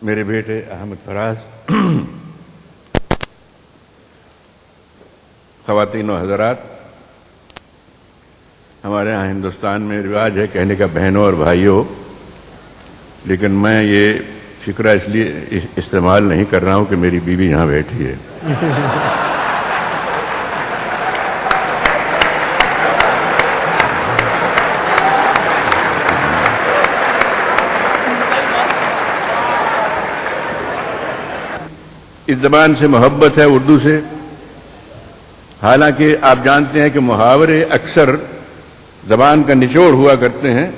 میرے بیٹے احمد فراز، خواتین و حضرات، ہمارے ہاں ہندوستان میں رواج ہے کہنے کا بہنوں اور بھائیوں، لیکن میں یہ فکرہ اس لیے استعمال نہیں کر رہا ہوں کہ میری بیوی یہاں بیٹھی ہے۔ اس زبان سے محبت ہے، اردو سے، حالانکہ آپ جانتے ہیں کہ محاورے اکثر زبان کا نچوڑ ہوا کرتے ہیں۔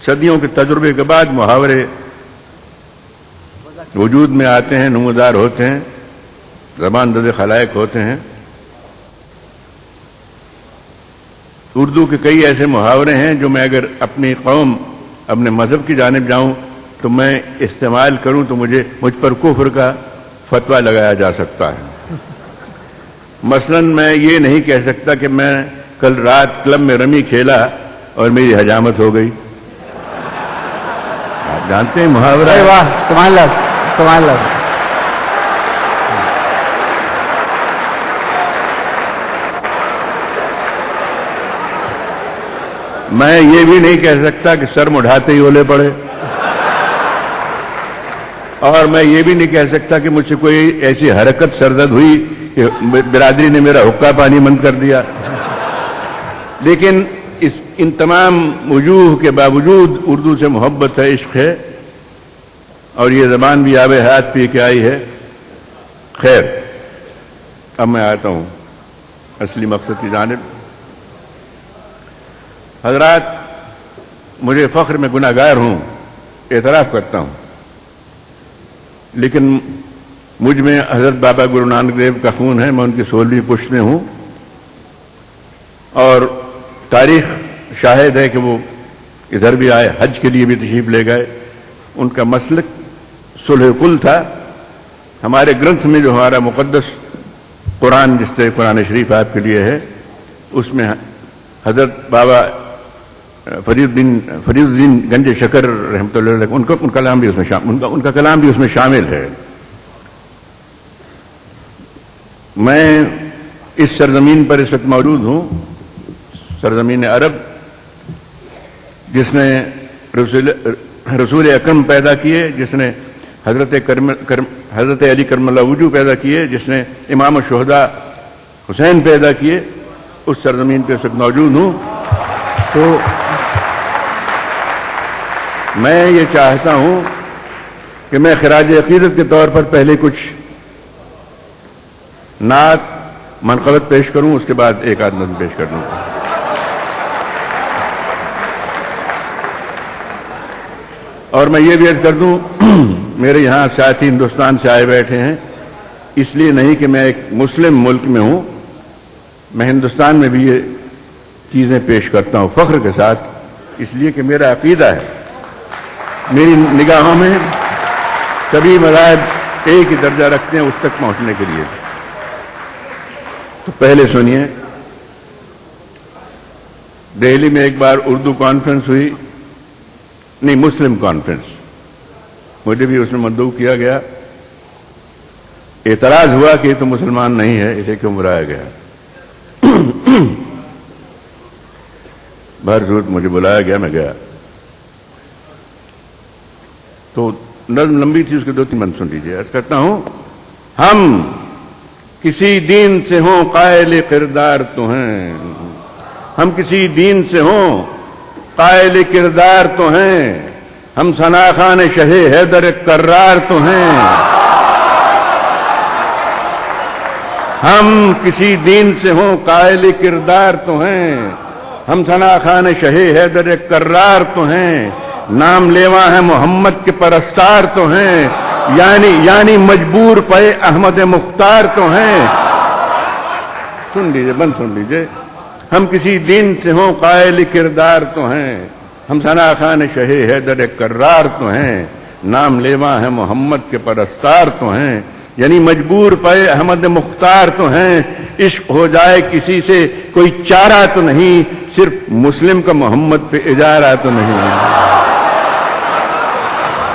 صدیوں کے تجربے کے بعد محاورے وجود میں آتے ہیں، نمودار ہوتے ہیں، زبان زد خلائق ہوتے ہیں۔ اردو کے کئی ایسے محاورے ہیں جو میں اگر اپنی قوم، اپنے مذہب کی جانب جاؤں تو میں استعمال کروں تو مجھ پر کفر کا فتویٰ لگایا جا سکتا ہے۔ مثلا میں یہ نہیں کہہ سکتا کہ میں کل رات کلب میں رمی کھیلا اور میری حجامت ہو گئی۔ آپ جانتے ہیں محاورہ، واہ سبحان اللہ سبحان اللہ۔ میں یہ بھی نہیں کہہ سکتا کہ سر مڑھاتے ہی اولے پڑے، اور میں یہ بھی نہیں کہہ سکتا کہ مجھ سے کوئی ایسی حرکت سرزد ہوئی کہ برادری نے میرا حقہ پانی بند کر دیا۔ لیکن ان تمام وجوہ کے باوجود اردو سے محبت ہے، عشق ہے، اور یہ زبان بھی آب حیات پی کے آئی ہے۔ خیر، اب میں آتا ہوں اصلی مقصد کی جانب۔ حضرات، مجھے فخر میں گناہ گار ہوں، اعتراف کرتا ہوں، لیکن مجھ میں حضرت بابا گرو نانک دیو کا خون ہے، میں ان کی 16ویں پشت میں ہوں، اور تاریخ شاہد ہے کہ وہ ادھر بھی آئے، حج کے لیے بھی تشریف لے گئے۔ ان کا مسلک صلح کل تھا۔ ہمارے گرنتھ میں جو ہمارا مقدس قرآن، جس سے قرآن شریف آپ کے لیے ہے، اس میں حضرت بابا فرید الدین گنج شکر رحمۃ اللہ علیہ ان کا کلام بھی اس میں ان کا کلام بھی اس میں شامل ہے۔ میں اس سرزمین پر اس وقت موجود ہوں، سرزمین عرب، جس نے رسول اکرم پیدا کیے، جس نے حضرت علی کرم اللہ وجہ پیدا کیے، جس نے امام الشہداء حسین پیدا کیے، اس سرزمین پہ اس وقت موجود ہوں۔ تو میں یہ چاہتا ہوں کہ میں خراج عقیدت کے طور پر پہلے کچھ نعت منقبت پیش کروں، اس کے بعد ایک آدھ نظم پیش کر دوں۔ اور میں یہ بھی عرض کر دوں، میرے یہاں ساتھی ہندوستان سے آئے بیٹھے ہیں، اس لیے نہیں کہ میں ایک مسلم ملک میں ہوں، میں ہندوستان میں بھی یہ چیزیں پیش کرتا ہوں فخر کے ساتھ، اس لیے کہ میرا عقیدہ ہے، میری نگاہوں میں سبھی مذاہب ایک ہی درجہ رکھتے ہیں اس تک پہنچنے کے لیے۔ تو پہلے سنیے، دہلی میں ایک بار اردو کانفرنس ہوئی، نہیں مسلم کانفرنس، مجھے بھی اس میں مدعو کیا گیا، اعتراض ہوا کہ یہ تو مسلمان نہیں ہے، اسے کیوں بلایا گیا؟ بہر صورت مجھے بلایا گیا، میں گیا۔ تو نظم لمبی تھی، اس کے 2-3 بند سن لیجیے۔ عرض کرتا ہوں، ہم کسی دین سے ہوں قائل کردار تو ہیں، ہم کسی دین سے ہوں قائل کردار تو ہیں، ہم ثناخان شہ حیدر کرار تو ہیں، ہم کسی دین سے ہوں قائل کردار تو ہیں، ہم ثناخان شہ حیدر کرار تو ہیں، نام لیوا ہے محمد کے پرستار تو ہیں، یعنی مجبور پے احمد مختار تو ہیں۔ سن لیجئے، بند سن لیجئے۔ ہم کسی دین سے ہوں قائل کردار تو ہیں، ہم ثناخان شہ حیدر کرار تو ہیں، نام لیوا ہے محمد کے پرستار تو ہیں، یعنی مجبور پے احمد مختار تو ہیں، عشق ہو جائے کسی سے کوئی چارہ تو نہیں، صرف مسلم کا محمد پہ اجارہ تو نہیں۔